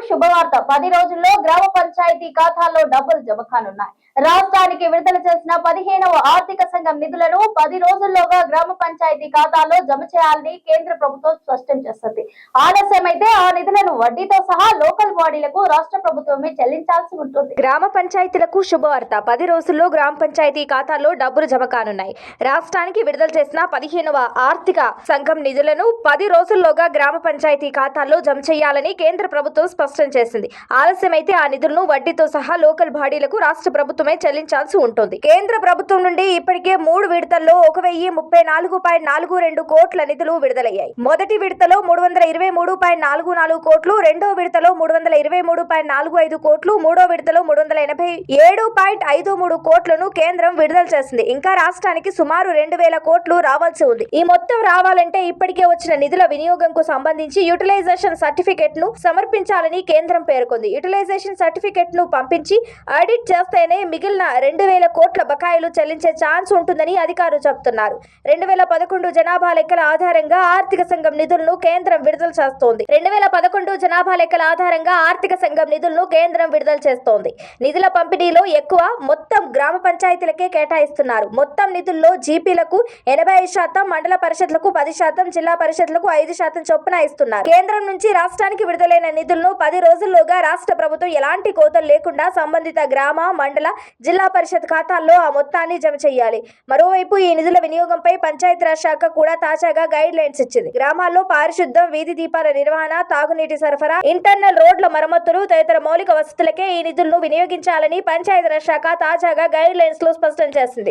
శుభవార్త 10 రోజుల్లో గ్రామ పంచాయతీ ఖాతాల్లో డబ్బులు జమ కానున్నాయి. రాష్ట్రానికి విడుదల చేసిన 15వ ఆర్థిక సంఘం నిధులను 10 రోజుల్లోగా గ్రామ పంచాయతీ ఖాతాల్లో జమ చేయాలని కేంద్ర ప్రభుత్వం స్పష్టం చేస్తుంది. ఆలస్యమైతే ఆ నిధులను వడ్డీతో సహా లోకల్ బాడీలకు రాష్ట్ర ప్రభుత్వమే చెల్లించాల్సి ఉంటుంది. గ్రామ పంచాయతీలకు శుభవార్త 10 రోజుల్లో గ్రామ పంచాయతీ ఖాతాల్లో డబ్బులు జమ కానున్నాయి. రాష్ట్రానికి విడుదల చేసిన 15వ ఆర్థిక సంఘం నిధులను 10 రోజుల్లోగా గ్రామ పంచాయతీ ఖాతాల్లో జమ చేయాలని కేంద్ర ప్రభుత్వం స్పష్టం చేసింది. ఆలస్యమైతే ఆ నిధులను వడ్డీతో సహా లోకల్ బాడీలకు రాష్ట్ర ప్రభుత్వమే చెల్లించాల్సి ఉంటుంది. కేంద్ర ప్రభుత్వం నుండి ఇప్పటికే 3 విడతల్లో 1034.42 కోట్ల నిధులు విడుదలయ్యాయి. మొదటి విడతలో 323.44 కోట్లు, రెండో విడతలో 323.45 కోట్లు, మూడో విడతలో 387.53 కోట్లను కేంద్రం విడుదల చేసింది. ఇంకా రాష్ట్రానికి సుమారు 2000 కోట్లు రావాల్సి ఉంది. ఈ మొత్తం రావాలంటే ఇప్పటికే వచ్చిన నిధుల వినియోగంకు సంబంధించి యూటిలైజేషన్ సర్టిఫికెట్ ను సమర్పించాలని కేంద్రం పేర్కొంది. యూటిలైజేషన్ సర్టిఫికెట్ ను పంపించి ఆడిట్ చేస్తేనే మిగిలిన 2000 కోట్ల బకాయిలు చెల్లించే ఛాన్స్ ఉంటుందని అధికారులు చెబుతున్నారు. 2011 జనాభా లెక్కల ఆధారంగా ఆర్థిక సంఘం నిధులను కేంద్రం విడుదల చేస్తోంది. 2011 జనాభా లెక్కల ఆధారంగా ఆర్థిక సంఘం నిధులను కేంద్రం విడుదల చేస్తోంది. నిధుల పంపిణీలో ఎక్కువ మొత్తం గ్రామ పంచాయతీలకే కేటాయిస్తున్నారు. మొత్తం నిధుల్లో జీపీలకు 85%, మండల పరిషత్లకు 10%, జిల్లా పరిషత్లకు 5% చొప్పున ఇస్తున్నారు. కేంద్రం నుంచి రాష్ట్రానికి విడుదలైన నిధులను 10 రోజుల్లోగా రాష్ట్ర ప్రభుత్వం ఎలాంటి కోతలు లేకుండా సంబంధిత గ్రామ, మండల, జిల్లా పరిషత్ ఖాతాల్లో ఆ మొత్తాన్ని జమ చేయాలి. మరోవైపు ఈ నిధుల వినియోగంపై పంచాయతీరాజ్ శాఖ కూడా తాజాగా గైడ్ లైన్స్ ఇచ్చింది. గ్రామాల్లో పారిశుద్ధ్యం, వీధి దీపాల నిర్వహణ, తాగునీటి సరఫరా, ఇంటర్నల్ రోడ్ల మరమ్మతులు తదితర మౌలిక వసతులకే ఈ నిధులను వినియోగించాలని పంచాయతీరాజ్ శాఖ తాజాగా గైడ్ లైన్స్ లో స్పష్టం చేసింది.